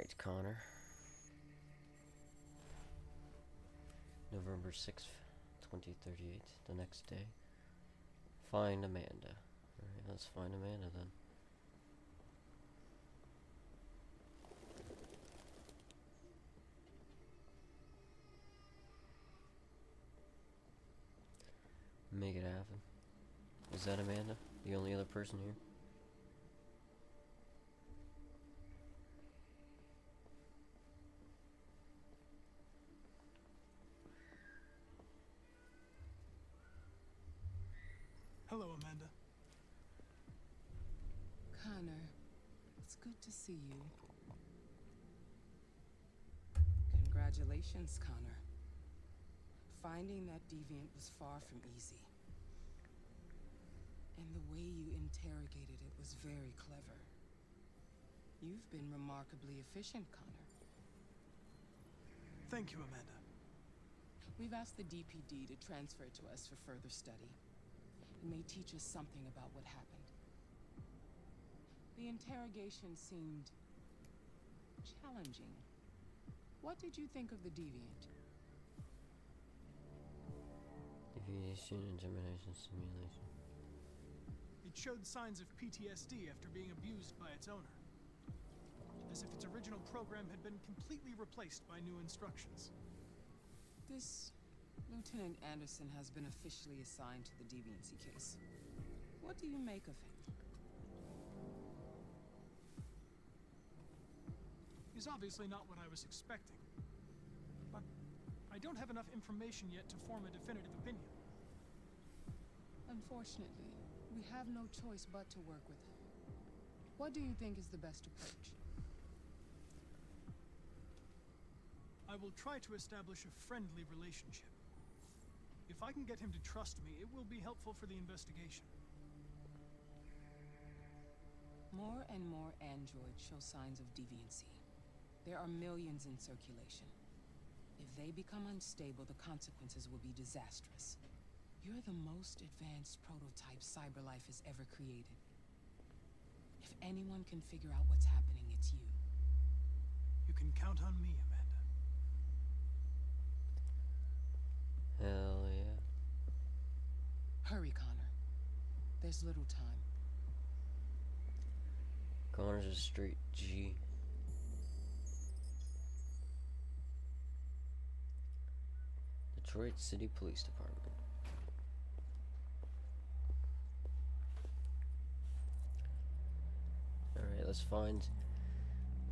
Alright, Connor. November 6th, 2038, the next day. Find Amanda. Alright, let's find Amanda then. Make it happen. Is that Amanda? The only other person here? Hello, Amanda. Connor, it's good to see you. Congratulations, Connor. Finding that deviant was far from easy. And the way you interrogated it was very clever. You've been remarkably efficient, Connor. Thank you, Amanda. We've asked the DPD to transfer it to us for further study. It may teach us something about what happened. The interrogation seemed challenging. What did you think of the deviant? Deviation, intimidation, simulation. It showed signs of PTSD after being abused by its owner. As if its original program had been completely replaced by new instructions. This Lieutenant Anderson has been officially assigned to the Deviancy case. What do you make of him? He's obviously not what I was expecting. But I don't have enough information yet to form a definitive opinion. Unfortunately, we have no choice but to work with him. What do you think is the best approach? I will try to establish a friendly relationship. If I can get him to trust me, it will be helpful for the investigation. More and more androids show signs of deviancy. There are millions in circulation. If they become unstable, the consequences will be disastrous. You're the most advanced prototype CyberLife has ever created. If anyone can figure out what's happening, it's you. You can count on me, Amanda. Hell yeah. Hurry, Connor. There's little time. Connor's a straight G. Detroit City Police Department. Alright, let's find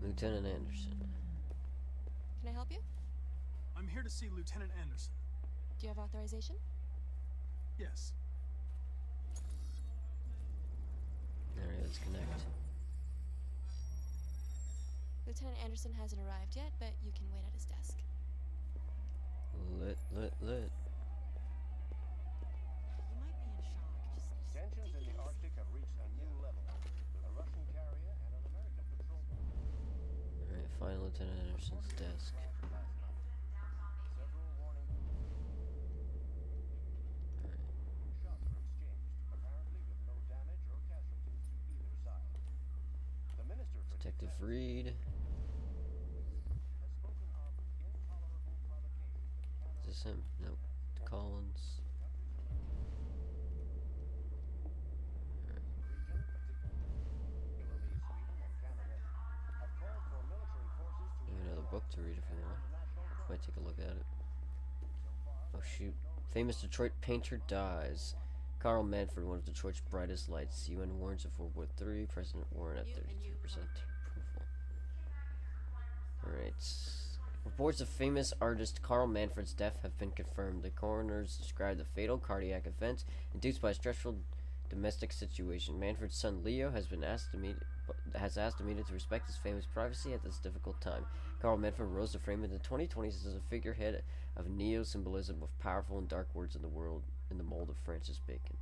Lieutenant Anderson. Can I help you? I'm here to see Lieutenant Anderson. Do you have authorization? Yes. Alright, let's connect. Lieutenant Anderson hasn't arrived yet, but you can wait at his desk. Lit. You might be in shock. Tensions in the Arctic have reached a new level. A Russian carrier and an American patrol boat. Alright, find Lieutenant Anderson's desk. Several warning shots were exchanged, apparently with no damage or casualties to either side. The Minister for Detective Defense Reed. has spoken of intolerable provocation that Is this him? Nope. Collins. We have another book to read if we want. Might take a look at it. Oh shoot. Famous Detroit painter dies. Carl Manfred, one of Detroit's brightest lights. UN warns of World War III. President Warren at 33% approval. Alright. Reports of famous artist Carl Manfred's death have been confirmed. The coroners described the fatal cardiac event induced by a stressful domestic situation. Manfred's son Leo has asked the media to respect his family's privacy at this difficult time. Carl Manfred rose to fame in the 2020s as a figurehead of neo-symbolism with powerful and dark words in the world in the mold of Francis Bacon.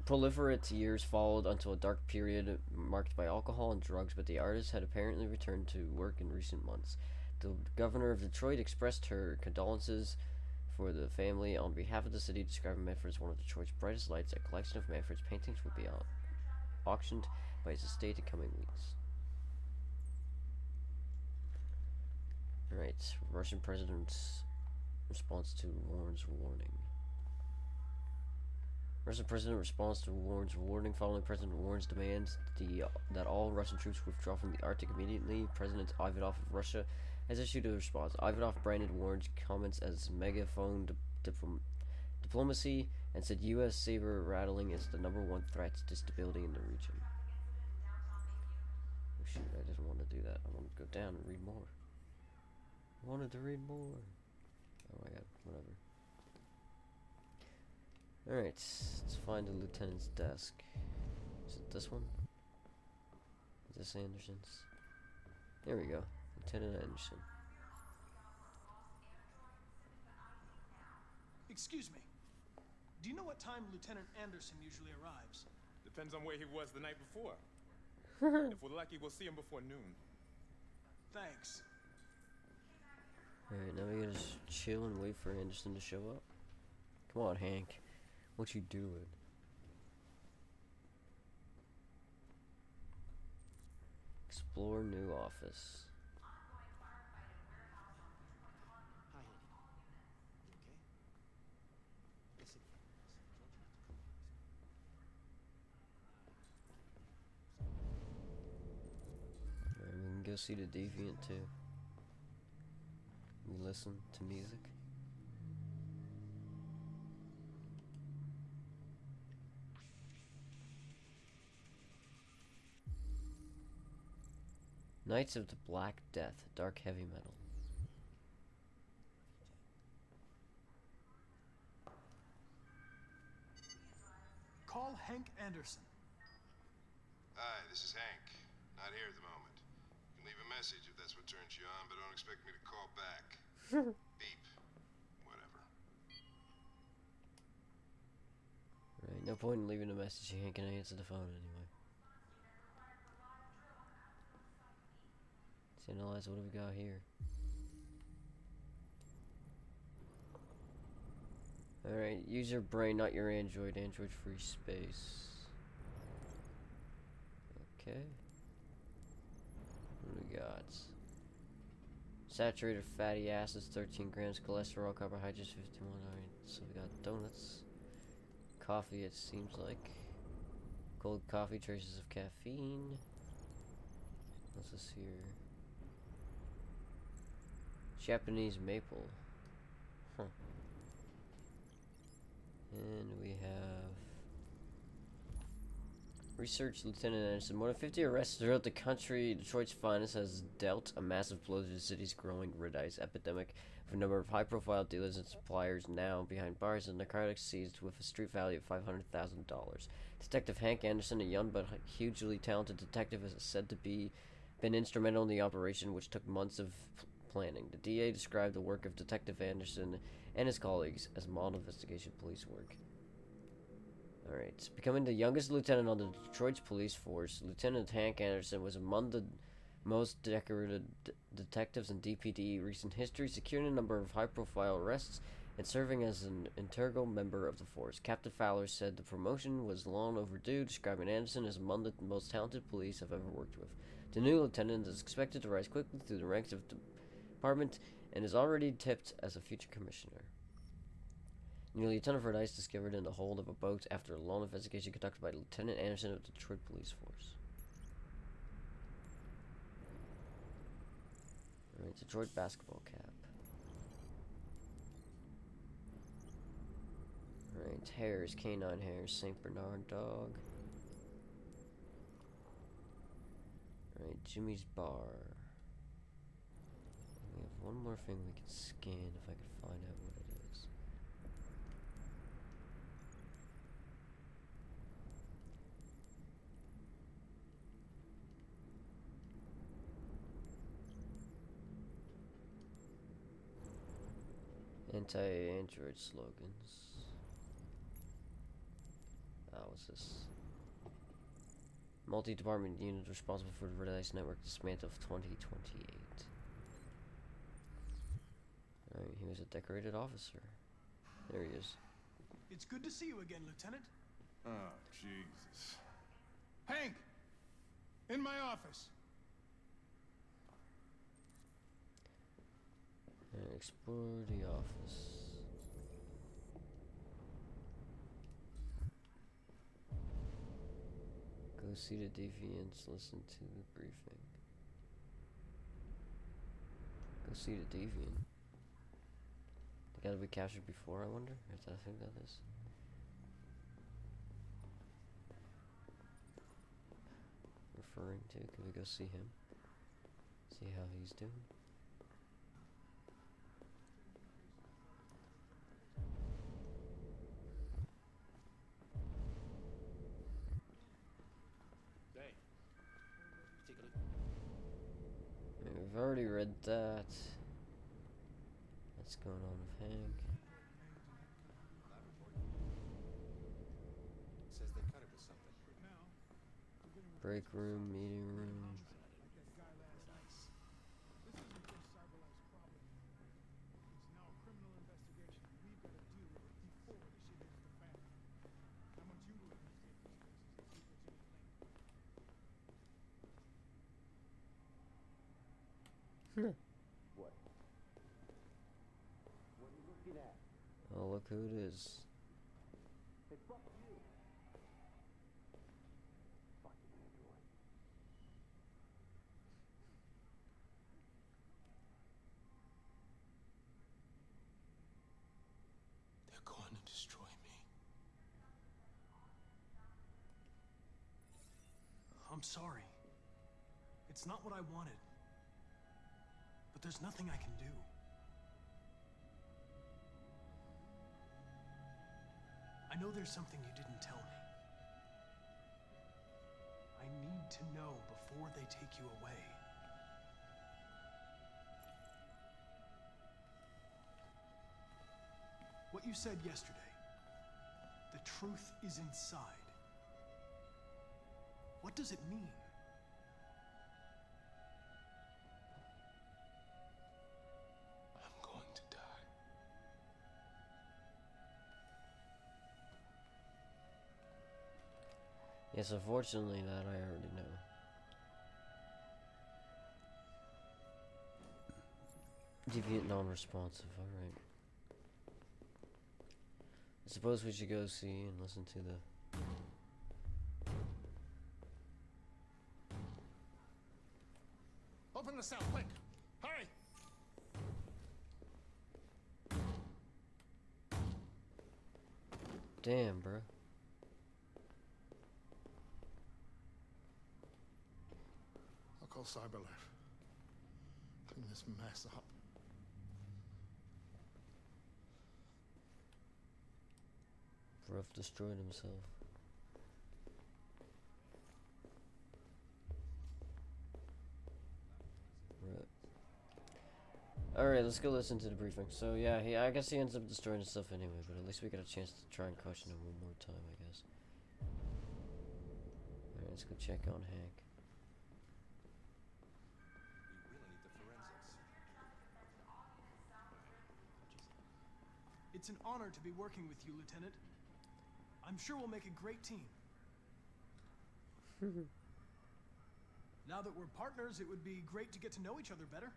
Proliferate years followed until a dark period marked by alcohol and drugs, but the artist had apparently returned to work in recent months. The governor of Detroit expressed her condolences for the family on behalf of the city, describing Manfred as one of Detroit's brightest lights. A collection of Manfred's paintings will be out auctioned by his estate in coming weeks. Alright, Russian president's response to Warren's warning. Russian president responds to Warren's warning following President Warren's demands that all Russian troops withdraw from the Arctic immediately. President Ivanov of Russia has issued a response. Ivanov branded Warren's comments as megaphone diplomacy and said U.S. saber rattling is the #1 threat to stability in the region. Oh shoot, I didn't want to do that. I wanted to go down and read more. I wanted to read more. Oh my god, whatever. Alright, let's find the lieutenant's desk. Is it this one? Is this Anderson's? There we go. Lieutenant Anderson. Excuse me. Do you know what time Lieutenant Anderson usually arrives? Depends on where he was the night before. If we're lucky, we'll see him before noon. Thanks. Alright, now we gotta just chill and wait for Anderson to show up. Come on, Hank. What you doing? Explore new office. Hi, Eddie. You okay? Listen. Alright, we can go see the Deviant too. We listen to music. Knights of the Black Death, dark heavy metal. Call Hank Anderson. Hi, this is Hank. Not here at the moment. You can leave a message if that's what turns you on, but don't expect me to call back. Beep. Whatever. Right, no point in leaving a message. He ain't gonna answer the phone anyway. Let's analyze what do we got here. Alright, use your brain, not your Android. Android free space. Okay. What do we got? Saturated fatty acids, 13 grams. Cholesterol, carbohydrates, 51. Alright, so we got donuts. Coffee, it seems like. Cold coffee, traces of caffeine. What's this here? Japanese maple. Huh. And we have research Lieutenant Anderson. More than 50 arrests throughout the country. Detroit's finest has dealt a massive blow to the city's growing red ice epidemic, with a number of high-profile dealers and suppliers now behind bars and narcotics seized with a street value of $500,000. Detective Hank Anderson, a young but hugely talented detective, is said to be been instrumental in the operation, which took months of planning. The DA described the work of Detective Anderson and his colleagues as model investigation police work. Alright, becoming the youngest lieutenant on the Detroit's police force, Lieutenant Hank Anderson was among the most decorated detectives in DPD recent history, securing a number of high-profile arrests and serving as an integral member of the force. Captain Fowler said the promotion was long overdue, describing Anderson as among the most talented police I've ever worked with. The new lieutenant is expected to rise quickly through the ranks of the department and is already tipped as a future commissioner. Nearly a ton of red ice discovered in the hold of a boat after a long investigation conducted by Lieutenant Anderson of the Detroit Police Force. Alright, Detroit basketball cap. Alright, hares, canine hares, St. Bernard dog. Alright, Jimmy's bar. We have one more thing we can scan if I can find out what it is. Anti-Android slogans. What's this? Multi-department unit responsible for the Red Ice Network dismantled of 2028. Alright, he was a decorated officer. There he is. It's good to see you again, Lieutenant. Oh, Jesus. Hey! in my office. And explore the office. Go see the Deviants, listen to the briefing. Go see the Deviant. They gotta be captured before, I wonder? If I think that is. Referring to, can we go see him? See how he's doing? Hey, take a look. We've already read that. What's going on with Hank? Says they cut it with something. Break room, meeting room. This isn't just CyberLife's problem. It's now a criminal investigation, and we've got to deal with it before the shit hits the fan. I want you to investigate these cases and see if there's any link. What? What are you looking at? Oh, look who it is. Hey, fuck you. Fucking android. They're going to destroy me. I'm sorry. It's not what I wanted. But there's nothing I can do. I know there's something you didn't tell me. I need to know before they take you away. What you said yesterday. The truth is inside. What does it mean? I'm going to die. Yes, unfortunately, that I already know. Deviant non-responsive, alright. I suppose we should go see and listen to the... Open the cell, quick! Hurry! Damn, bro. I'll call CyberLife. Clean this mess up. Ruff destroyed himself. Right. Alright, let's go listen to the briefing. So yeah, I guess he ends up destroying himself anyway, but at least we got a chance to try and question him one more time, I guess. Alright, let's go check on Hank. We really need the forensics. It's an honor to be working with you, Lieutenant. I'm sure we'll make a great team. Now that we're partners, it would be great to get to know each other better.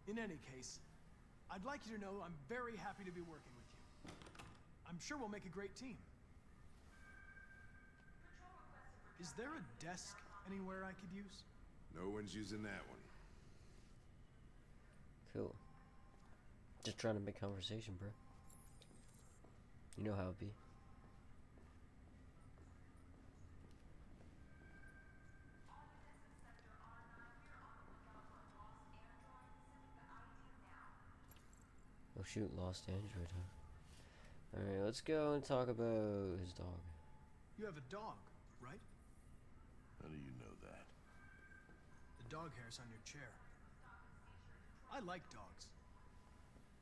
In any case, I'd like you to know I'm very happy to be working with you. I'm sure we'll make a great team. Is there a desk anywhere I could use? No one's using that one. Cool. Just trying to make conversation, bro. You know how it be. Oh shoot, lost Android, huh? Alright, let's go and talk about his dog. You have a dog, right? How do you know that? The dog hair's on your chair. I like dogs.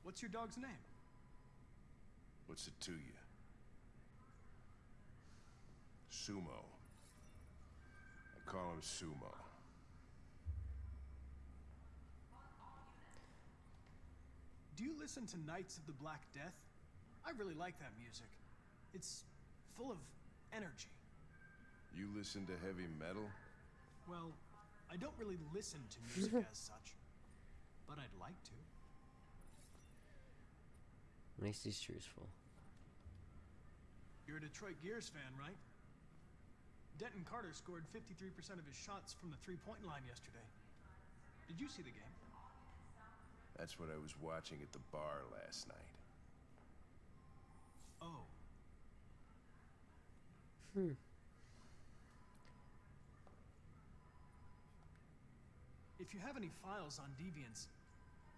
What's your dog's name? What's it to you? Sumo. I call him Sumo. Do you listen to Knights of the Black Death? I really like that music. It's full of energy. You listen to heavy metal? Well, I don't really listen to music as such, but I'd like to. Macy's truthful. You're a Detroit Gears fan, right? Denton Carter scored 53% of his shots from the three-point line yesterday. Did you see the game? That's what I was watching at the bar last night. Oh. If you have any files on Deviants,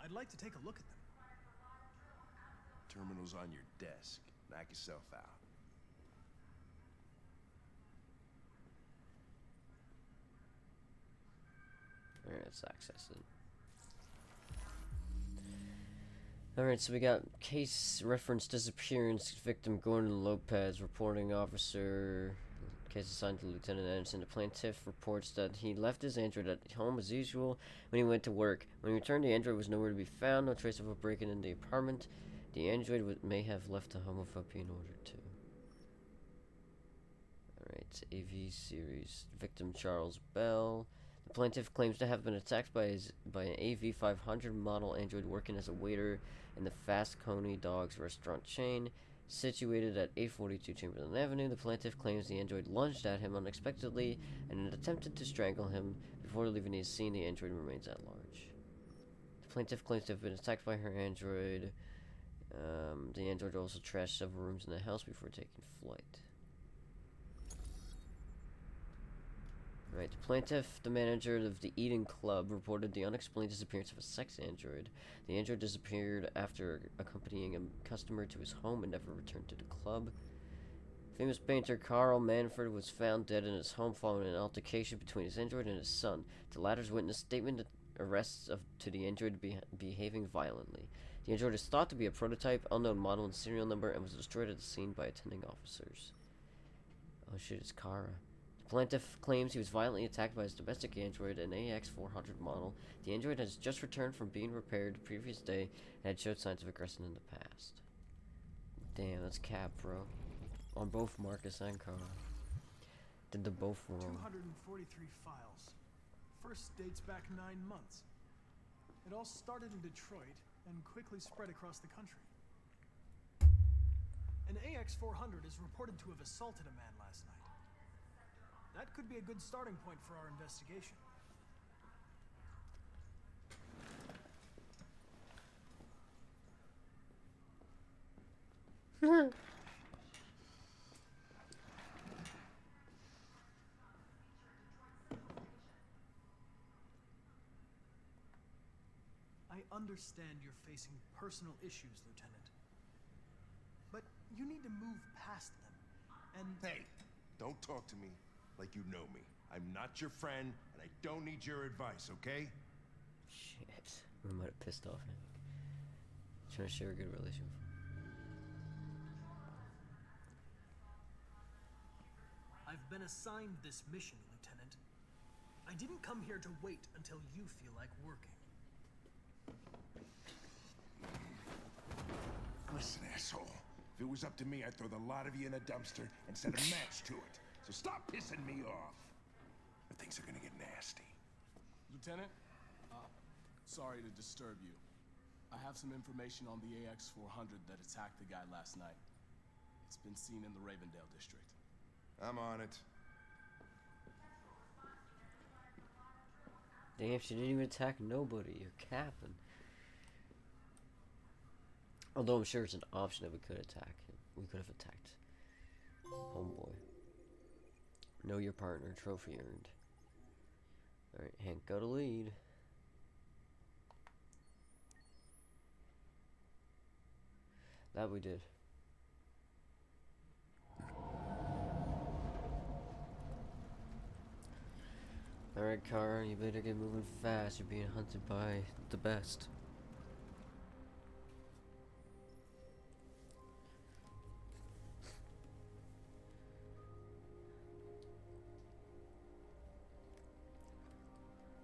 I'd like to take a look at them. Terminal's on your desk. Knock yourself out. Alright, let's access it. Alright, so we got case reference disappearance victim Gordon Lopez, reporting officer. Case assigned to Lieutenant Anderson. The plaintiff reports that he left his android at home as usual when he went to work. When he returned, the android was nowhere to be found. No trace of a break-in in the apartment. The android may have left the home without being ordered to. Alright, AV series. Victim Charles Bell. The plaintiff claims to have been attacked by an AV-500 model android working as a waiter in the Fast Coney Dogs restaurant chain situated at 842 Chamberlain Avenue. The plaintiff claims the android lunged at him unexpectedly and attempted to strangle him. Before leaving the scene, the android remains at large. The plaintiff claims to have been attacked by her android. The android also trashed several rooms in the house before taking flight. Right, the plaintiff, the manager of the Eden Club, reported the unexplained disappearance of a sex android. The android disappeared after accompanying a customer to his home and never returned to the club. Famous painter Carl Manfred was found dead in his home following an altercation between his android and his son. The latter's witness statement arrests to the android behaving violently. The android is thought to be a prototype, unknown model and serial number, and was destroyed at the scene by attending officers. Oh shit, it's Kara. The plaintiff claims he was violently attacked by his domestic android, an AX-400 model. The android has just returned from being repaired the previous day and had showed signs of aggression in the past. Damn, that's cap, bro. On both Marcus and Kara. Did them both wrong. 243 files. First dates back 9 months. It all started in Detroit and quickly spread across the country. An AX-400 is reported to have assaulted a man last night. That could be a good starting point for our investigation. I understand you're facing personal issues, Lieutenant. But you need to move past them, and... Hey, don't talk to me like you know me. I'm not your friend, and I don't need your advice, okay? Shit. We might have pissed off him. Trying to share a good relationship. I've been assigned this mission, Lieutenant. I didn't come here to wait until you feel like working. Listen, asshole. If it was up to me, I'd throw the lot of you in a dumpster and set a match to it. So stop pissing me off. Or things are gonna get nasty. Lieutenant, sorry to disturb you. I have some information on the AX-400 that attacked the guy last night. It's been seen in the Ravendale district. I'm on it. Damn, she didn't even attack nobody. You're capping. Although I'm sure it's an option that we could attack him. We could have attacked homeboy. Know your partner. Trophy earned. Alright, Hank, go to lead. That we did. Alright, Kara, you better get moving fast. You're being hunted by the best.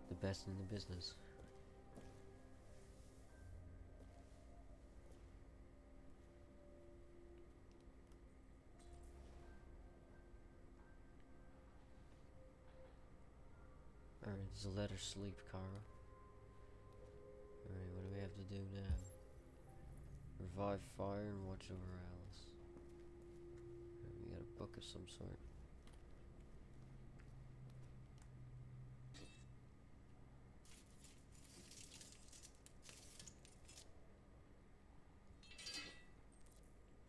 The best in the business. Just let her sleep, Kara. Alright, what do we have to do now? Revive fire and watch over Alice. Alright, we got a book of some sort.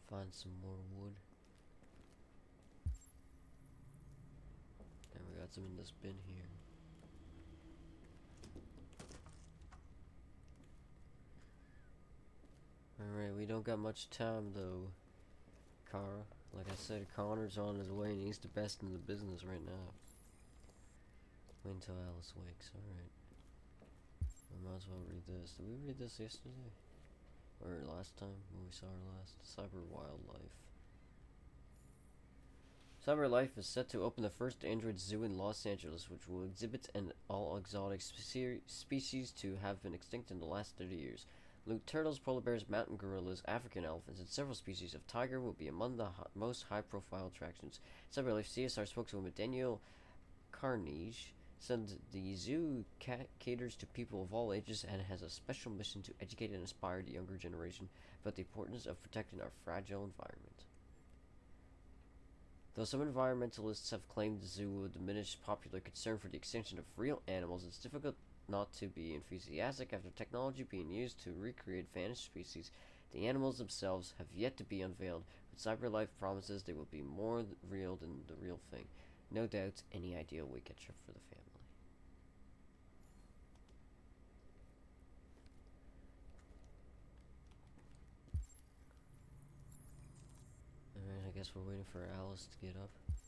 Find some more wood. And we got some in this bin here. Alright, we don't got much time though, Kara. Like I said, Connor's on his way and he's the best in the business right now. Wait until Alice wakes, alright. I might as well read this. Did we read this yesterday? Or last time when we saw her last? Cyber Wildlife. Cyber Life is set to open the first Android zoo in Los Angeles, which will exhibit all exotic species to have been extinct in the last 30 years. Loot turtles, polar bears, mountain gorillas, African elephants, and several species of tiger will be among the most high-profile attractions. Cyber Life CSR spokeswoman Danielle Carnegie said the zoo caters to people of all ages and has a special mission to educate and inspire the younger generation about the importance of protecting our fragile environment. Though some environmentalists have claimed the zoo will diminish popular concern for the extinction of real animals, it's difficult not to be enthusiastic after technology being used to recreate vanished species. The animals themselves have yet to be unveiled, but CyberLife promises they will be more real than the real thing. No doubt, any idea will get you for the family. Alright, I guess we're waiting for Alice to get up. Is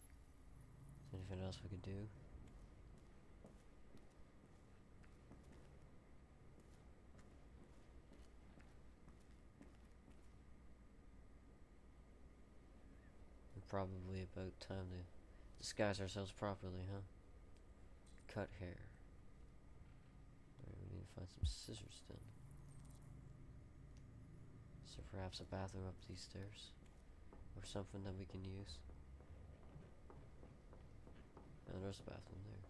there anything else we can do? Probably about time to disguise ourselves properly, huh? Cut hair. Alright, we need to find some scissors then. Is there perhaps a bathroom up these stairs? Or something that we can use? No, there's a bathroom there.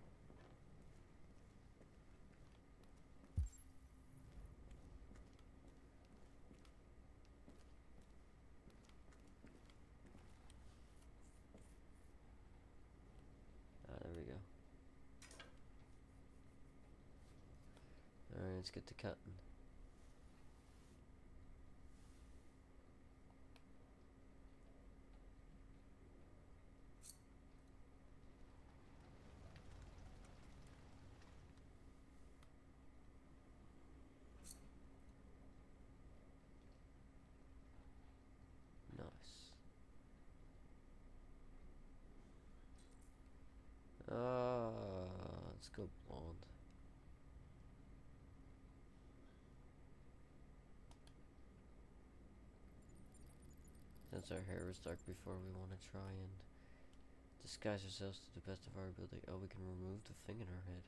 There we go. Alright, let's get to cutting. Nice. Let's go blonde. Since our hair was dark before, we want to try and disguise ourselves to the best of our ability. Oh, we can remove the thing in our head.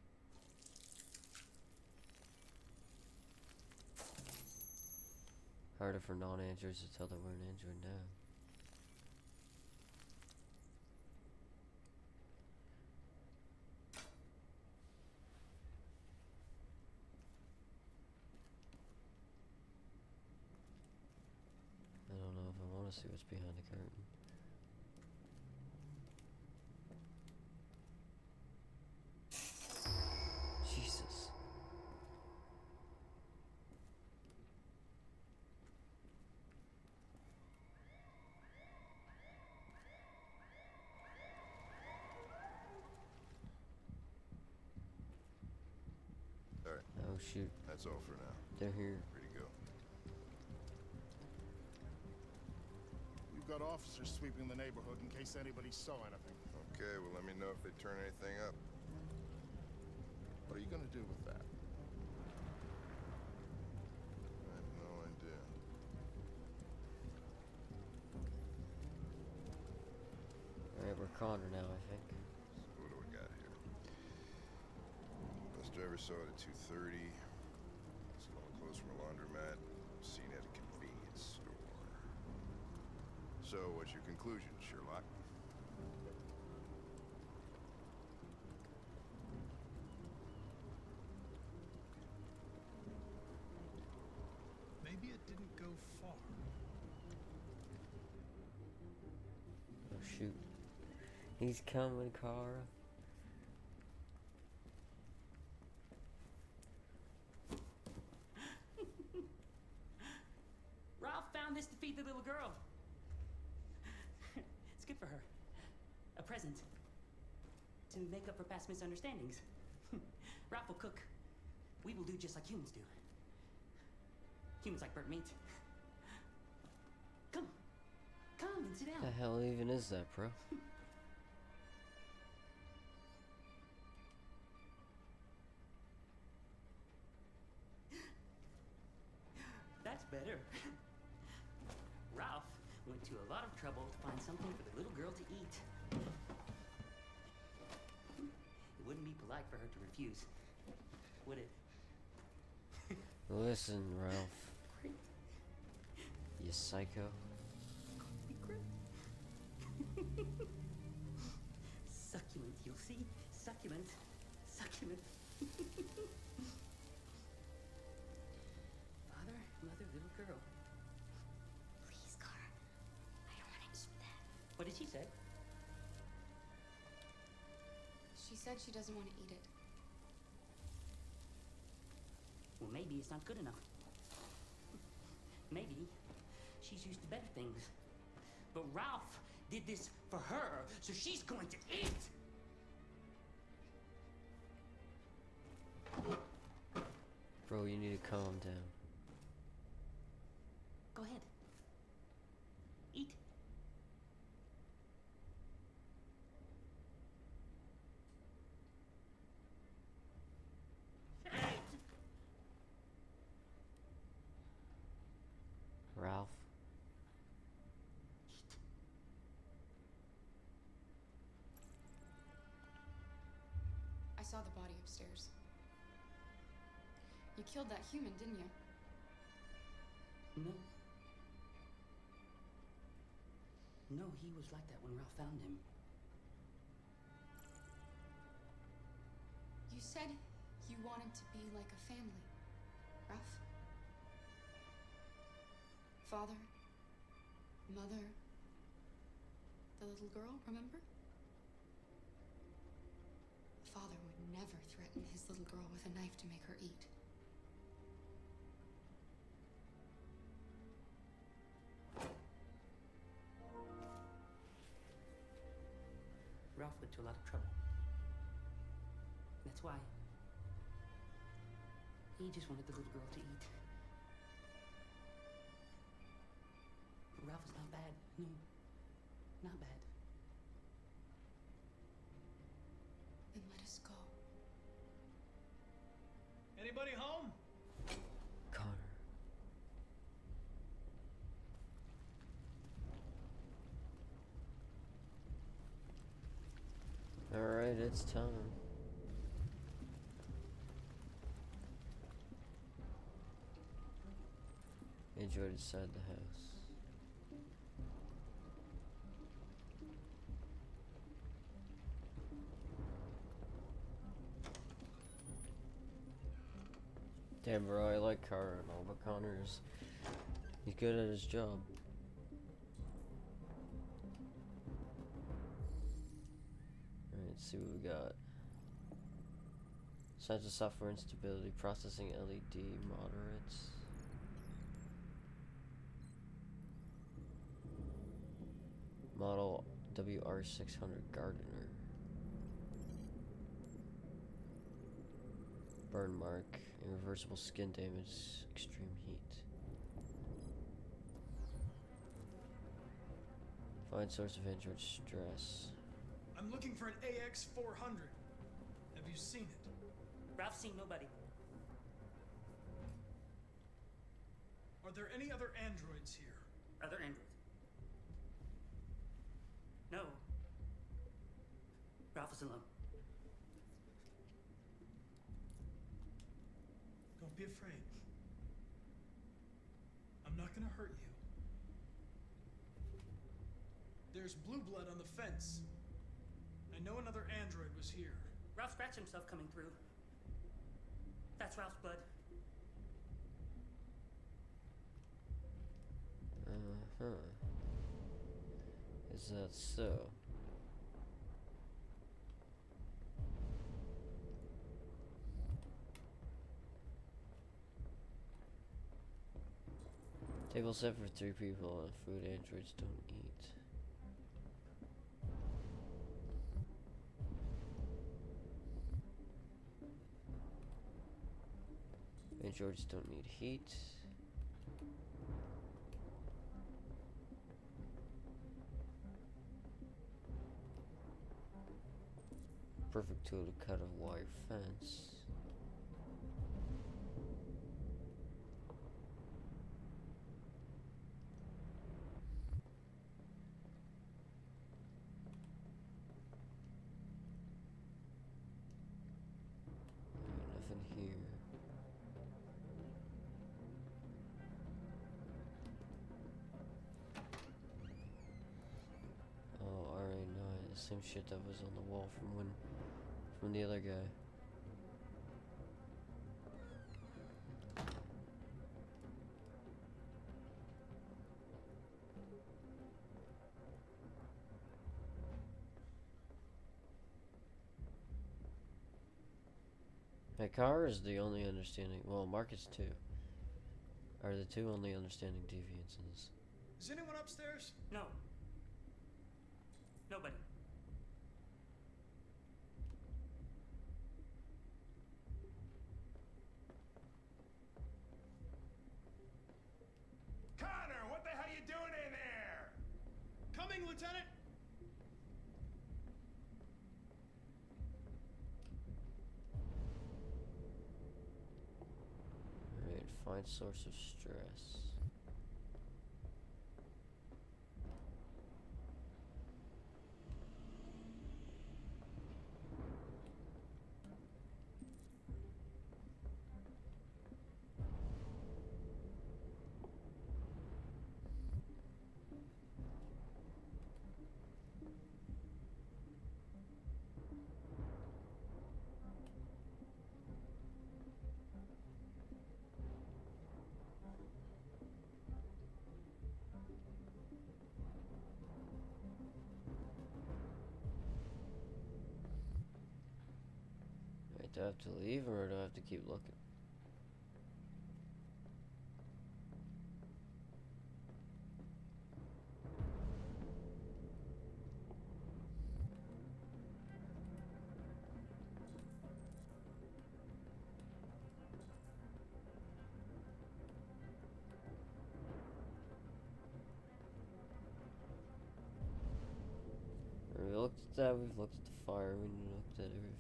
Harder for non-androids to tell that we're an android now. I don't know if I want to see what's behind the curtain. Jesus. Alright, Oh shoot, that's all for now. they're here. Free to go. We've got officers sweeping the neighborhood in case anybody saw anything. Okay, well let me know if they turn anything up. What are you gonna do with that? I have no idea. Alright, we're Connor now, I think. So what do we got here? Bus driver saw it at 2:30. Stolen clothes from a laundromat. Seen at a convenience store. So what's your conclusion, Sherlock? go far. Oh shoot. He's coming, Kara. Ralph found this to feed the little girl. It's good for her. A present. To make up for past misunderstandings. Ralph will cook. We will do just like humans do. Humans like burnt meat. Come. Come and sit down. The hell even is that, bro? That's better. Ralph went to a lot of trouble to find something for the little girl to eat. It wouldn't be polite for her to refuse, would it? Listen, Ralph. You psycho. Succulent, you'll see. Succulent. Succulent. Father, mother, little girl. Please, Kara. I don't want to eat that. What did she say? She said she doesn't want to eat it. Well, maybe it's not good enough. Maybe she's used to better things. But Ralph did this for her, so she's going to eat! Bro, you need to calm down. Go ahead. Eat. Ralph. I saw the body upstairs. You killed that human, didn't you? No. No, he was like that when Ralph found him. You said you wanted to be like a family, Ralph. Father, mother, the little girl, remember? A father would never threaten his little girl with a knife to make her eat. Ralph went to a lot of trouble. That's why he just wanted the little girl to eat. But Ralph is not bad. No, not bad. Then let us go. Anybody home? Connor. Alright, it's time. Android inside the house. Damn, bro, I like Kara and all, but Connor's... he's good at his job. Alright, let's see what we got. Signs of software instability, processing LED moderates. Model WR600 Gardener. Burn mark, irreversible skin damage, extreme heat. Find source of Android stress. I'm looking for an AX400. Have you seen it? Ralph's seen nobody. Are there any other androids here? Other androids? No. Ralph is alone. Don't be afraid. I'm not gonna hurt you. There's blue blood on the fence. I know another android was here. Ralph scratched himself coming through. That's Ralph's blood. Huh. Is that so? Table set for 3 people and food androids don't eat. Androids don't need heat. Perfect tool to cut a wire fence. Nothing here. Oh, RA9, the same shit that was on the wall from the other guy. Hikara is the only understanding. Well, Marcus too. Are the two only understanding deviants in this? Is anyone upstairs? No. Nobody. Connor, what the hell you doing in there? Coming, Lieutenant! Alright, find source of stress. Wait, do I have to leave or do I have to keep looking? We looked at that, we've looked at the fire, we looked at everything.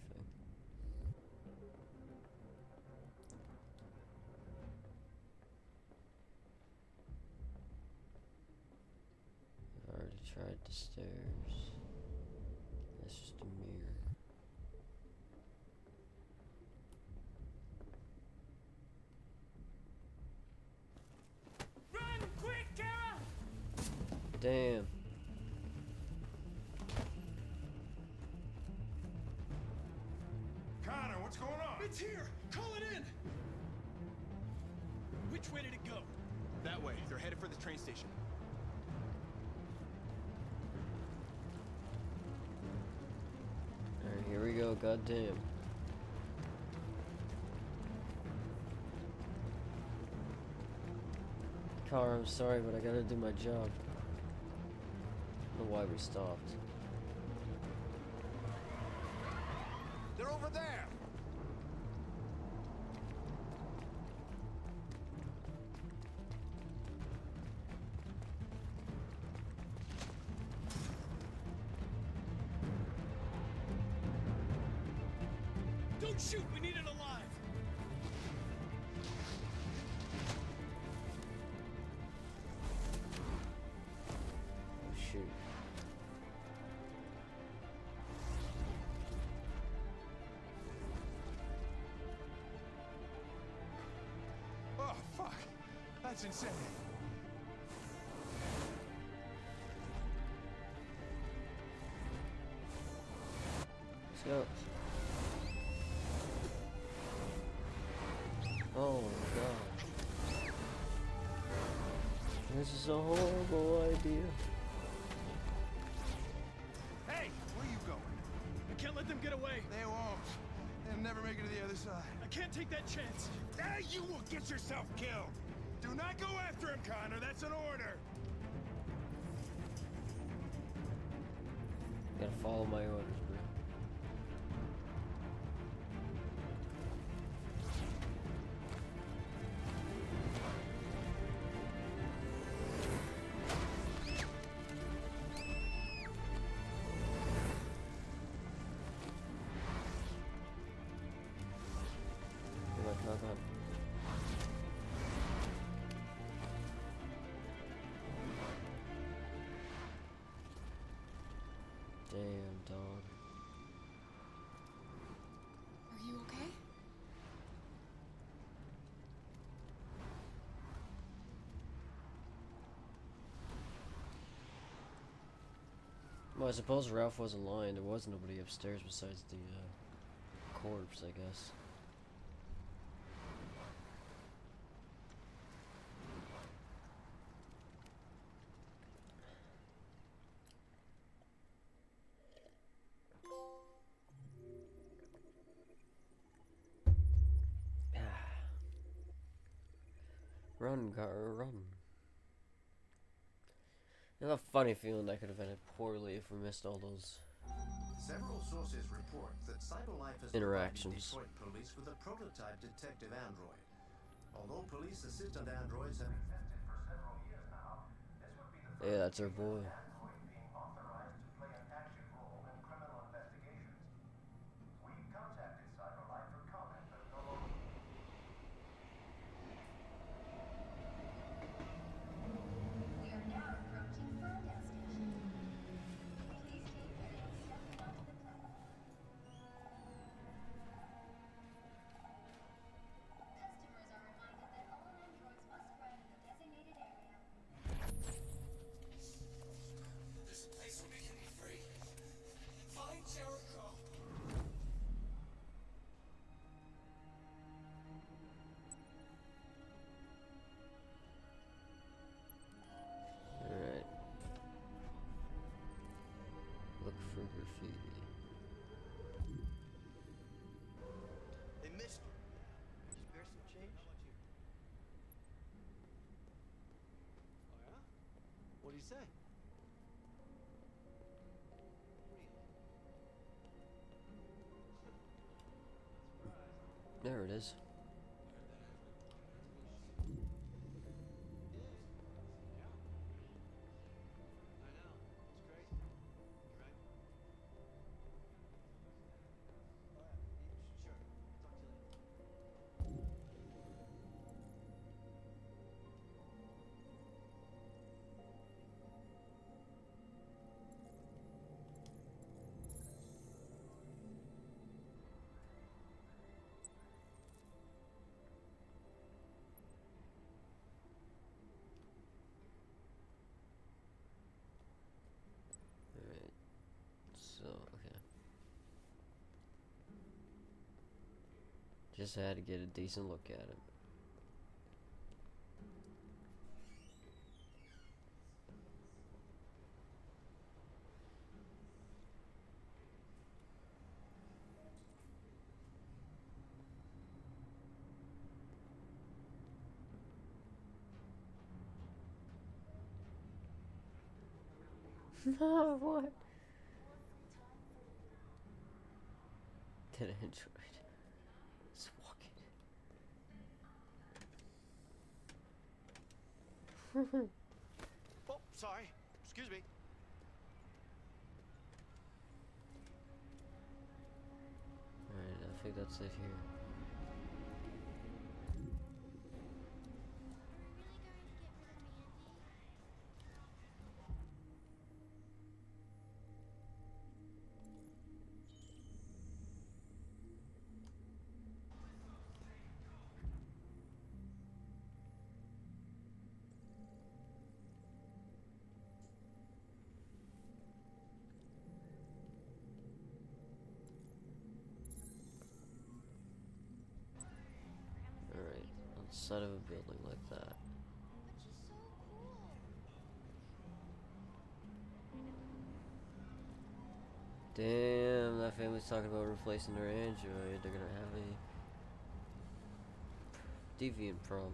I've already tried the stairs. That's just a mirror. Run, quick, Kara! Damn. Connor, what's going on? It's here! Call it in! Which way did it go? That way. They're headed for the train station. Alright, here we go, goddamn. Car, I'm sorry, but I gotta do my job. I don't know why we stopped. They're over there! Don't shoot! We need it alive! Oh shoot. Oh, fuck! That's insane. Let's go. Oh my god. This is a horrible idea. Hey, where are you going? I can't let them get away. They won't. They'll never make it to the other side. I can't take that chance. Now you will get yourself killed. Do not go after him, Connor. That's an order. Gotta follow my orders, bro. Knock on. Damn, dog. Are you okay? Well, I suppose Ralph wasn't lying. There was nobody upstairs besides the corpse, I guess. Run, Gar, run. I have a funny feeling that could have ended poorly if we missed all those Several sources report that CyberLife has interactions. provided Detroit police with a prototype detective android. Although police assistant androids have existed for several years now, this would be the first Yeah, that's our boy. android being authorized to play an active role in criminal investigations. We've contacted CyberLife for comment, but no longer. We are now approaching Ferndale Station. Please take the next step onto the platform. Customers are reminded that all androids must ride in the designated area. This place will be free. Find Jericho. Alright. Look for graffiti. Hey, mister. Spare some change? Oh, yeah? What do you say? There it is. Alright. So, okay. Just had to get a decent look at it. What? Did I enjoy it? Just walking. Oh, sorry. Excuse me. Alright, I think that's it here. Alright, outside of a building like that. Which is so cool. Damn, that family's talking about replacing their android. They're gonna have a deviant problem.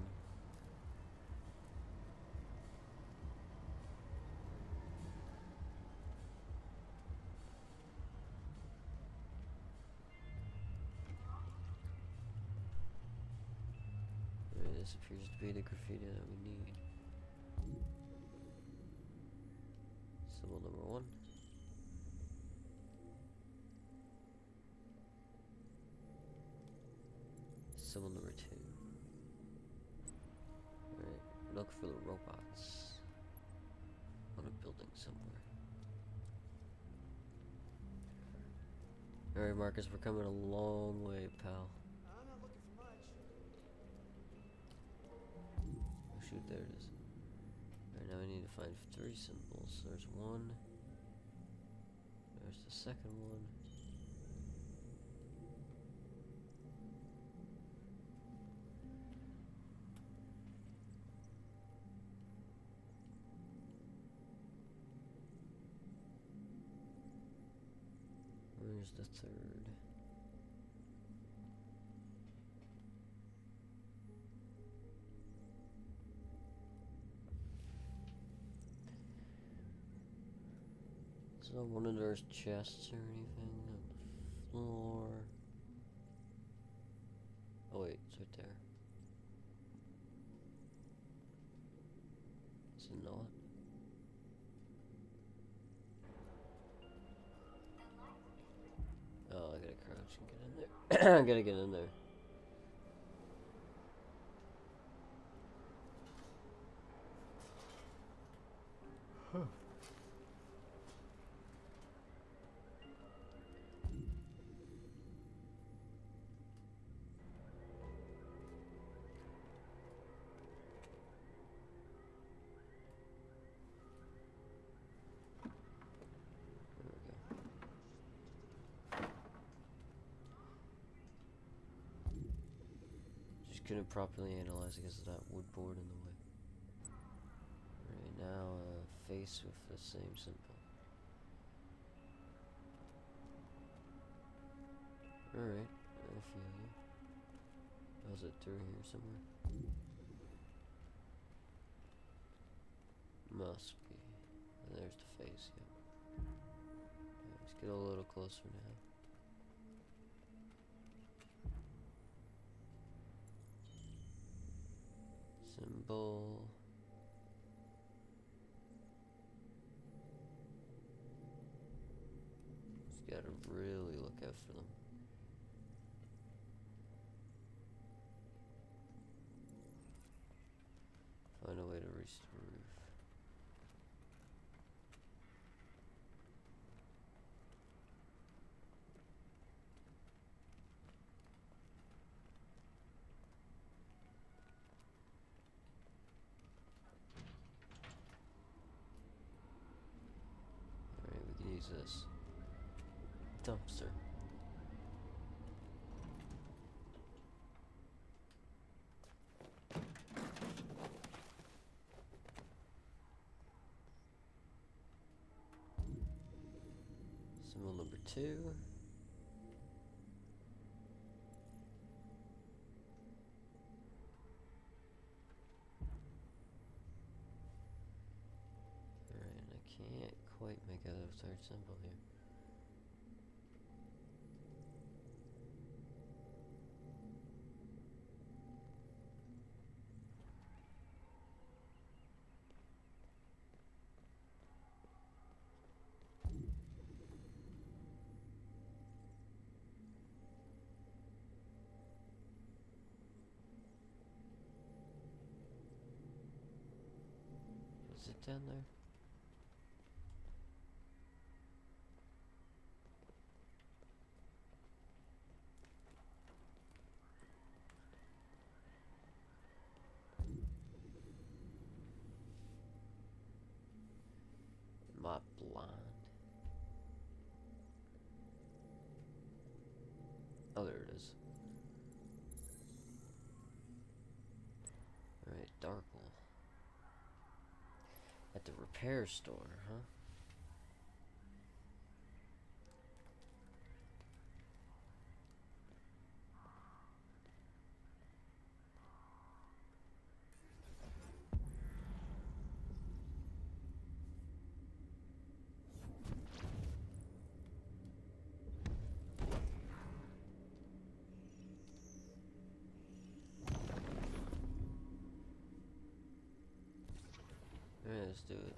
Alright, this appears to be the graffiti that we need. Symbol number 1. Symbol number 2. Alright, look for the robots on a building somewhere. Alright, Marcus, we're coming a long way, pal. I'm not looking for much. Oh shoot, there it is. Alright, now we need to find 3 symbols. There's 1. There's the second one. Where's the third? Is there one of those chests or anything on the floor? Oh wait, it's right there. Is it not? Oh, I gotta crouch and get in there. I gotta get in there. Couldn't properly analyze because of that wood board in the way. Right now, face with the same symbol. Alright, I feel you. Was it through here somewhere? Must be. There's the face, yep. Let's get a little closer now. Symbol. Just gotta really look out for them. Find a way to reach the roof. This dumpster. Symbol number 2. Alright, I can't quite make out a third symbol here. Is it down there? Am I blind? Oh, there it is. Alright, Darkle. At the repair store, huh? let's do it.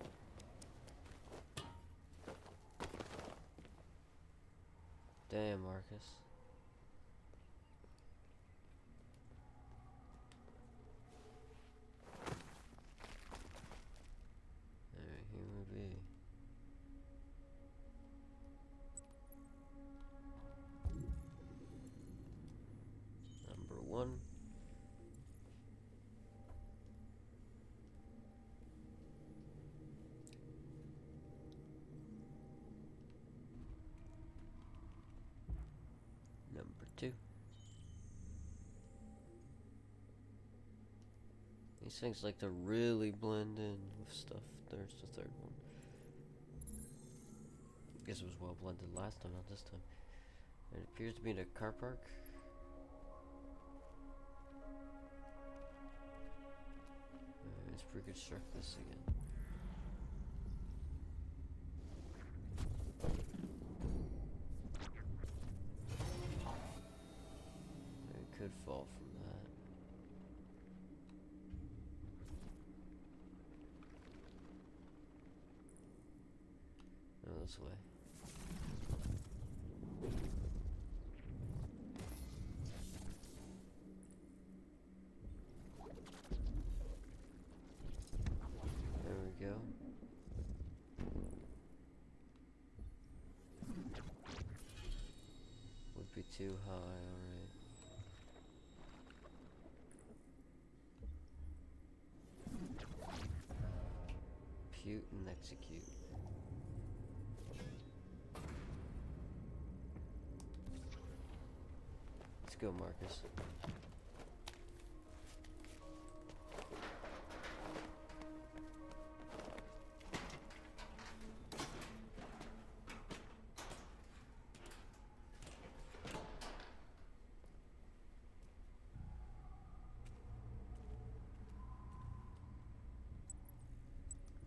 Damn, Marcus. Alright, here we be. Number 1. Number 2. These things like to really blend in with stuff. There's the third one. Guess it was well blended last time, not this time. It appears to be in a car park. Let's reconstruct this again. It could fall from that. No, this way. There we go. Would be too high, alright. Compute and execute. Let's go, Marcus.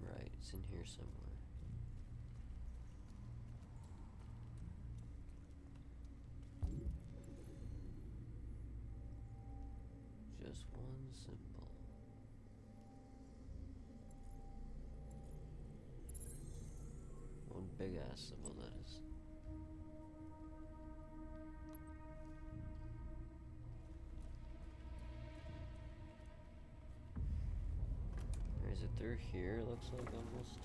Right, it's in here somewhere. Just one symbol. One big ass symbol, that is. Or is it through here? Looks like almost.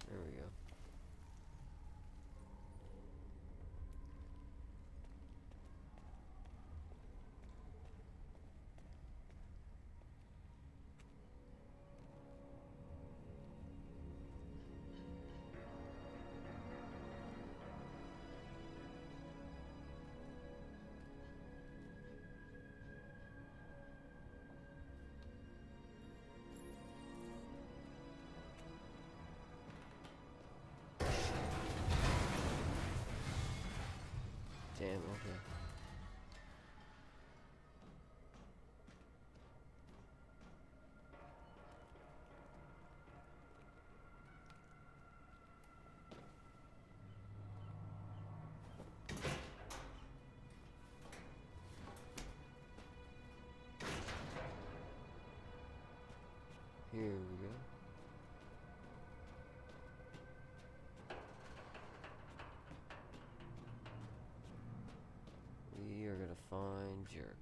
There we go. Damn, okay. Here we go. We are gonna find Jericho.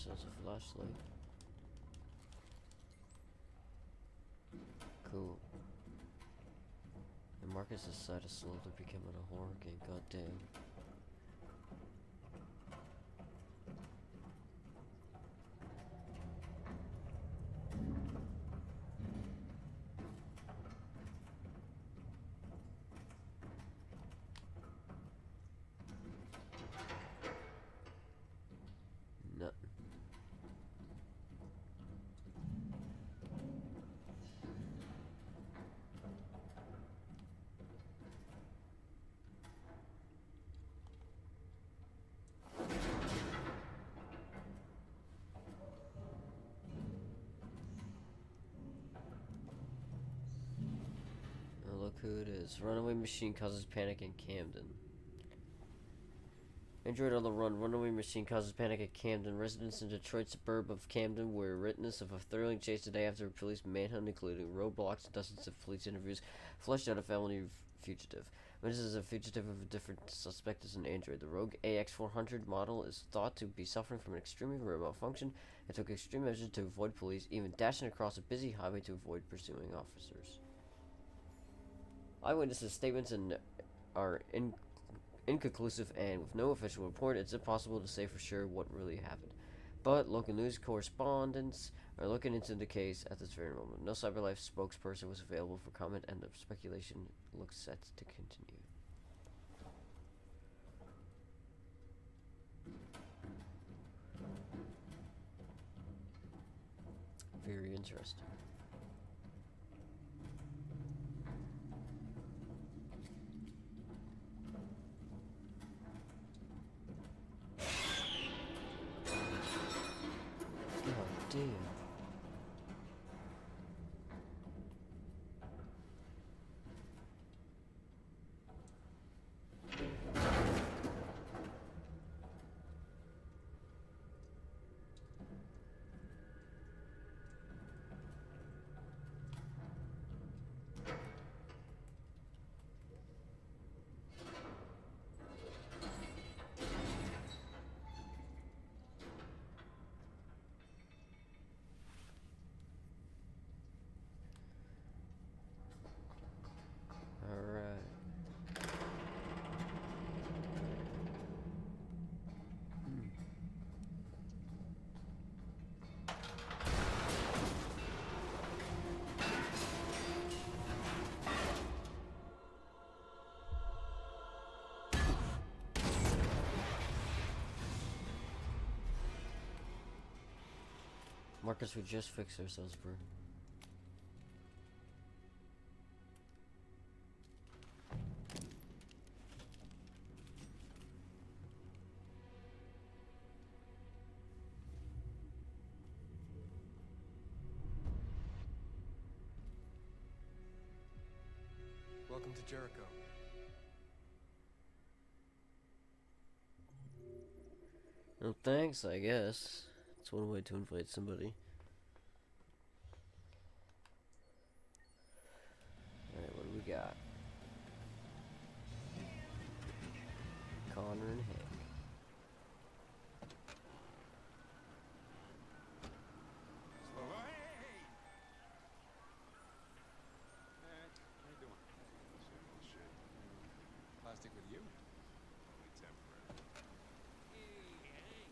Marcus has a flashlight. Cool. And Marcus' side is slowly becoming a horror game, goddamn. Nothing. Oh, look who it is. Runaway machine causes panic in Camden. Android on the run. Runaway machine causes panic at Camden. Residents in Detroit suburb of Camden were witness of a thrilling chase today after a police manhunt, including roadblocks and dozens of police interviews, fleshed out a felony fugitive. Witnesses a fugitive of a different suspect as an android. The Rogue AX400 model is thought to be suffering from an extremely rare malfunction and took extreme measures to avoid police, even dashing across a busy highway to avoid pursuing officers. Eyewitnesses' statements are inconclusive, and with no official report, it's impossible to say for sure what really happened. But local news correspondents are looking into the case at this very moment. No CyberLife spokesperson was available for comment, and the speculation looks set to continue. Very interesting. Damn. Marcus, we just fixed ourselves, bro. Welcome to Jericho. Well, thanks, I guess. It's one way to invite somebody. Alright, what do we got? Connor and Hank. How you doing? Same old shit. Plastic with you? Only temporary. Hey, Hank.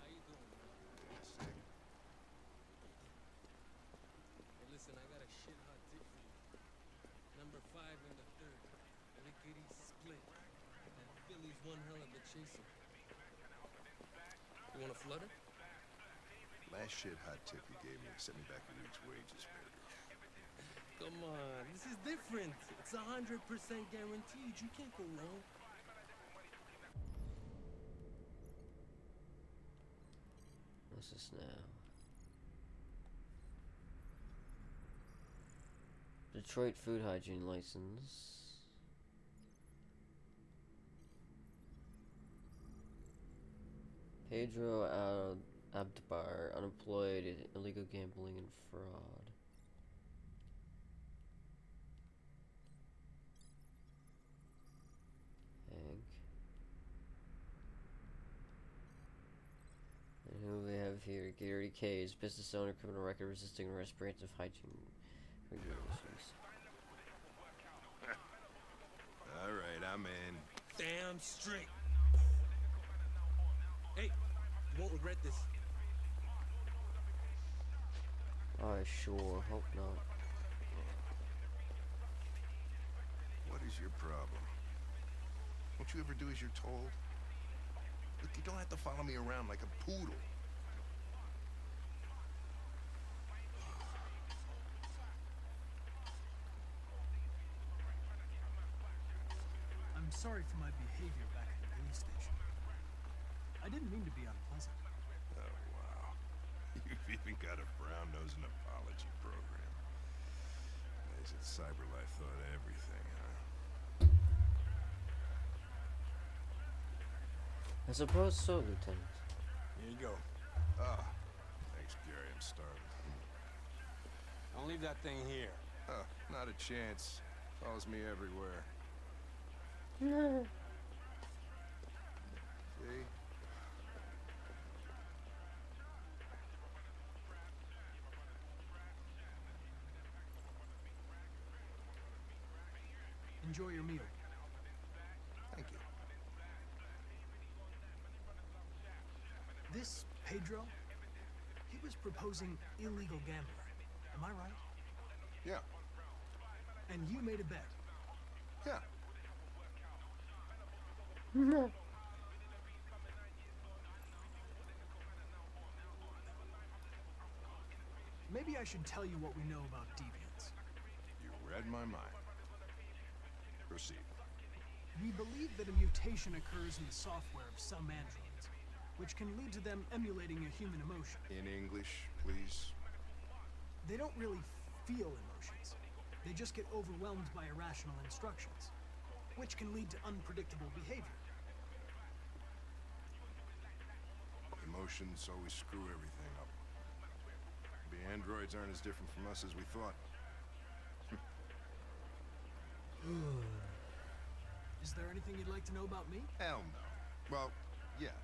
How you doing, man? Yeah, sick. Hey, listen, I got a shit hot tip for you. Number 5 and the 3rd. Lickety split. That Philly's one hell of a chaser. You want a flutter? Last shit hot tip you gave me sent me back a week's wages, baby. Come on, this is different. It's 100% guaranteed. You can't go wrong. What's this now? Detroit food hygiene license. Pedro Abdbar, unemployed, illegal gambling and fraud. Hank. case. Business owner, criminal record, resisting arrest, branch of hygiene regulations. All right, I'm in. Damn straight. Hey, you won't regret this. I sure hope not. What is your problem? Won't you ever do as you're told? Look, you don't have to follow me around like a poodle. I'm sorry for my behavior back at the police station. I didn't mean to be unpleasant. Oh, wow. You've even got a brown-nosed apology program. Nice that CyberLife thought of everything, huh? I suppose so, Lieutenant. Here you go. Ah, thanks, Gary. I'm starving. Don't leave that thing here. Not a chance. Follows me everywhere. See? Enjoy your meal. Thank you. This Pedro, he was proposing illegal gambling. Am I right? Yeah. And you made a bet. Yeah. Maybe I should tell you what we know about deviants. You read my mind. Proceed. We believe that a mutation occurs in the software of some androids, which can lead to them emulating a human emotion. In English, please. They don't really feel emotions. They just get overwhelmed by irrational instructions, which can lead to unpredictable behavior. Emotions always screw everything up. The androids aren't as different from us as we thought. Is there anything you'd like to know about me? Hell no. Well, yeah.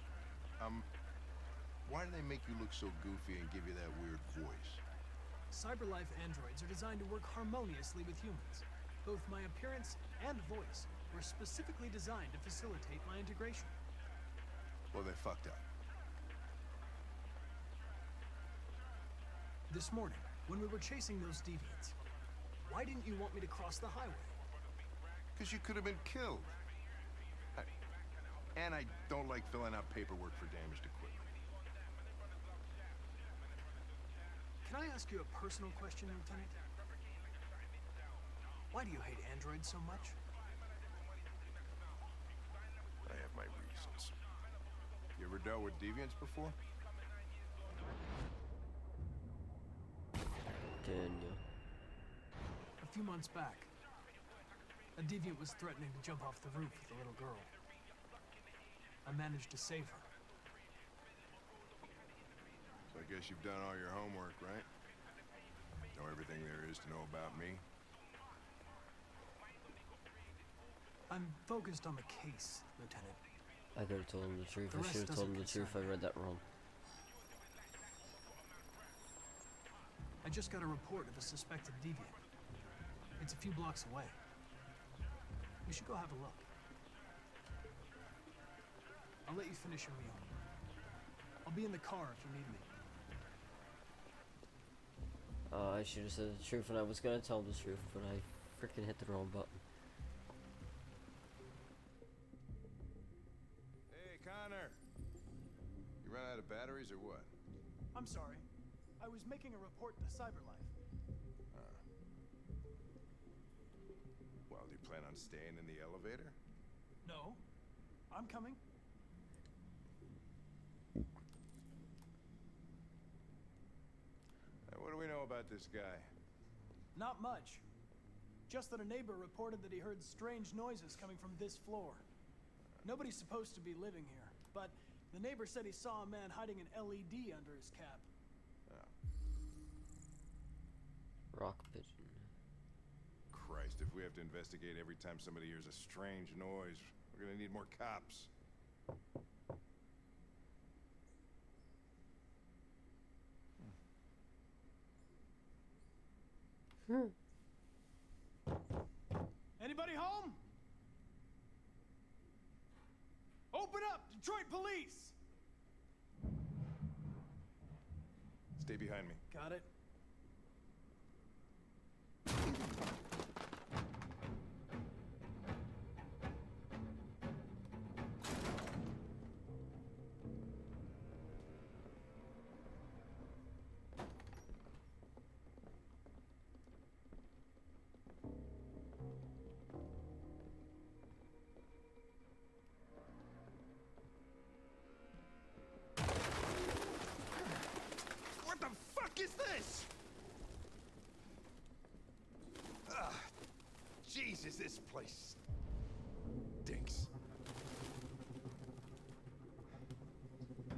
Why do they make you look so goofy and give you that weird voice? CyberLife androids are designed to work harmoniously with humans. Both my appearance and voice were specifically designed to facilitate my integration. Well, they fucked up. This morning, when we were chasing those deviants, why didn't you want me to cross the highway? Because you could have been killed. And I don't like filling out paperwork for damaged equipment. Can I ask you a personal question, Lieutenant? Why do you hate androids so much? I have my reasons. You ever dealt with deviants before? Daniel. A few months back, a deviant was threatening to jump off the roof with a little girl. I managed to save her. So I guess you've done all your homework, right? Know everything there is to know about me? I'm focused on the case, Lieutenant. I could have told him the truth. The I rest should have told doesn't him the truth. I concern read that wrong. I just got a report of a suspected deviant. It's a few blocks away. We should go have a look. I'll let you finish your meal. I'll be in the car if you need me. I should have said the truth, and I was gonna tell him the truth, but I freaking hit the wrong button. Hey, Connor! You run out of batteries or what? I'm sorry. I was making a report to CyberLife. Well, do you plan on staying in the elevator? No. I'm coming. What do we know about this guy? Not much. Just that a neighbor reported that he heard strange noises coming from this floor. Nobody's supposed to be living here, but the neighbor said he saw a man hiding an LED under his cap. Rock pigeon. Christ, if we have to investigate every time somebody hears a strange noise, we're gonna need more cops. Anybody home? Open up, Detroit police! Stay behind me. Got it. What the fuck is this? Jesus, this place stinks.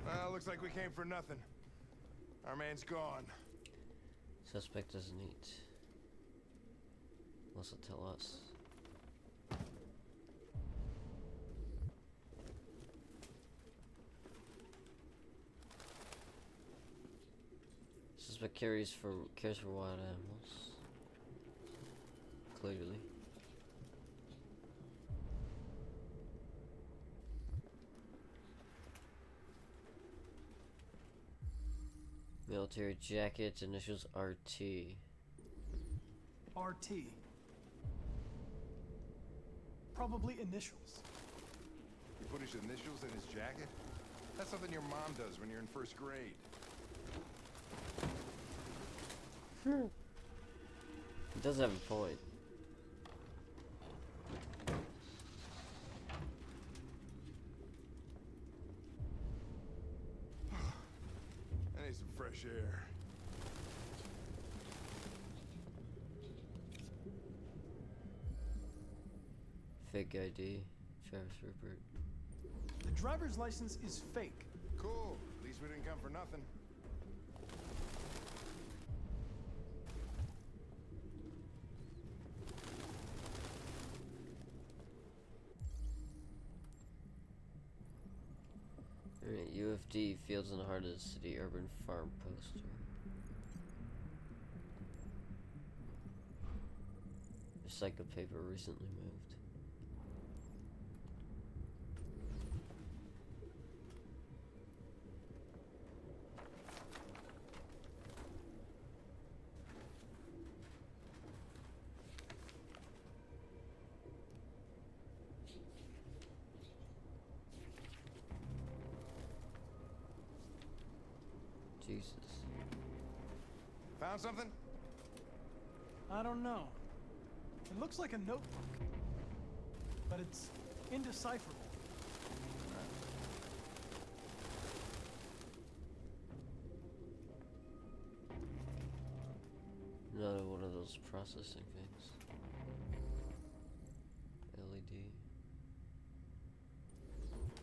Well, looks like we came for nothing. Our man's gone. Suspect doesn't eat. Also tell us. Suspect cares for wild animals. Clearly. Military jacket, initials RT. RT. Probably initials. He put his initials in his jacket? That's something your mom does when you're in first grade. He does have a point. I need some fresh air. Fake ID. Travis Rupert. The driver's license is fake. Cool. At least we didn't come for nothing. Alright, UFD, Fields in the Heart of the City, Urban Farm poster. Recycled paper recently moved. Jesus. Found something? I don't know. It looks like a notebook, but it's indecipherable. Another one of those processing things. LED.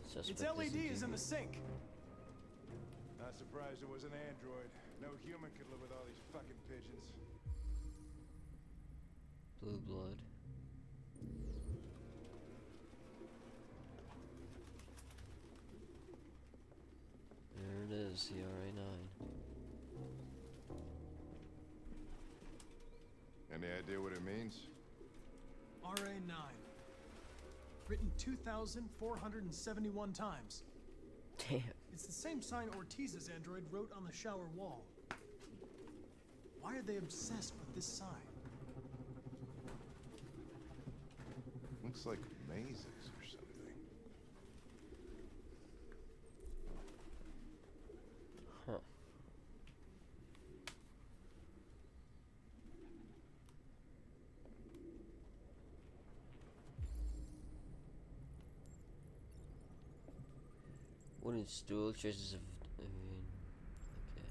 Suspect Its LED isn't is in the human. sink. Not surprised it was an android. No human could live with all these fucking pigeons. Blue blood. There it is, the RA9. Any idea what it means? RA9. Written 2,471 times. Damn. It's the same sign Ortiz's android wrote on the shower wall. Why are they obsessed with this sign? Looks like mazes or something. Huh. Wooden stool, traces of, okay.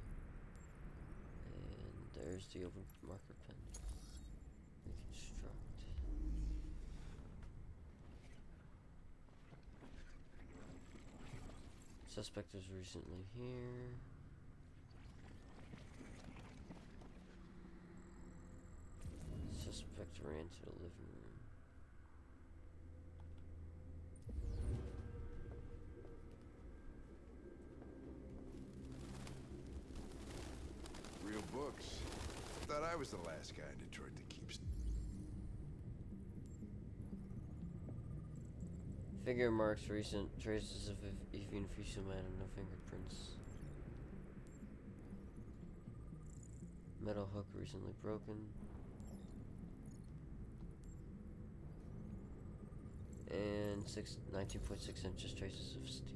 And there's the open marker pen. Reconstruct. Suspect was recently here. Suspect ran to the living room. Real books. What thought I was the last guy in Detroit that keeps... Figure marks recent traces of even facial man and no fingerprints. Metal hook recently broken. And 19.6 inches traces of steel.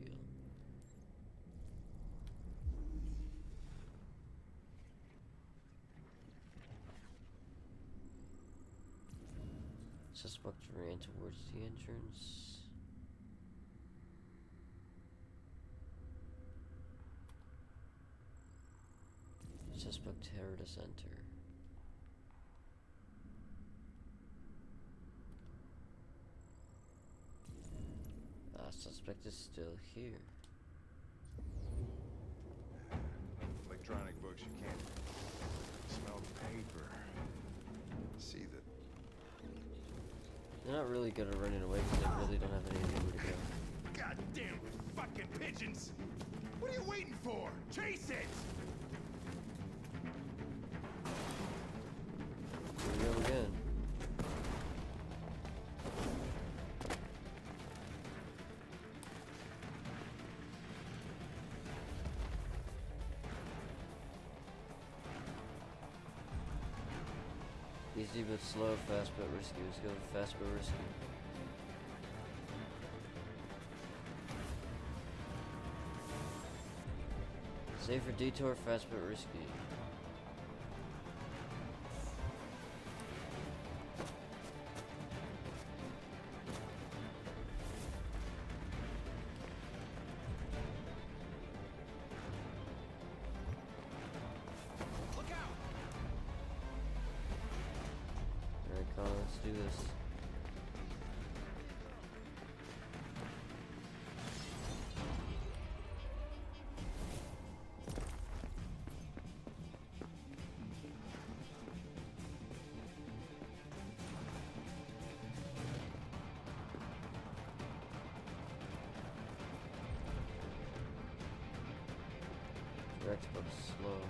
Suspect ran towards the entrance. Suspect heard us enter. Suspect is still here. Electronic books, you can't smell paper. See that. They're not really good at running away because they really don't have anywhere to go. Goddamn fucking pigeons! What are you waiting for? Chase it! Here we go again. Easy but slow, fast but risky. Let's go fast but risky. Safer detour, fast but risky. Let's do this. Direct but slow.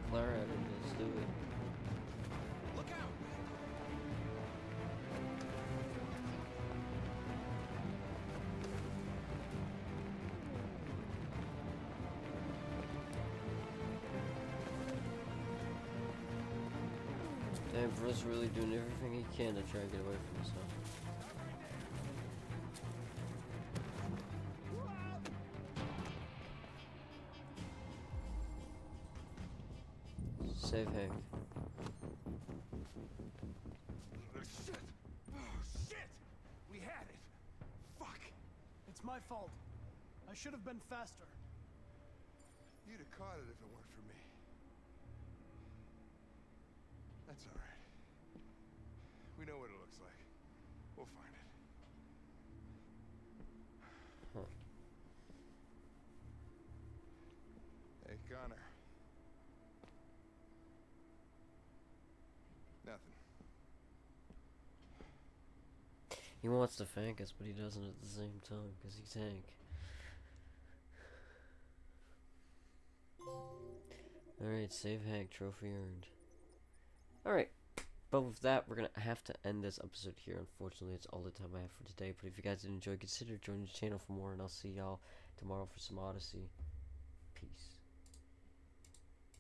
Clara at him, let's do it. Look out! Damn, bro's really doing everything he can to try and get away from himself. Save Hank. Shit! Oh, shit! We had it! Fuck! It's my fault. I should have been faster. You'd have caught it if it weren't for me. That's all right. We know what it looks like. We'll find it. Huh. Hey, Connor. Nothing. He wants to thank us, but he doesn't at the same time, because he's Hank. Alright, save Hank, trophy earned. Alright, but with that, we're gonna have to end this episode here. Unfortunately, it's all the time I have for today, but if you guys did enjoy, consider joining the channel for more, and I'll see y'all tomorrow for some Odyssey. Peace.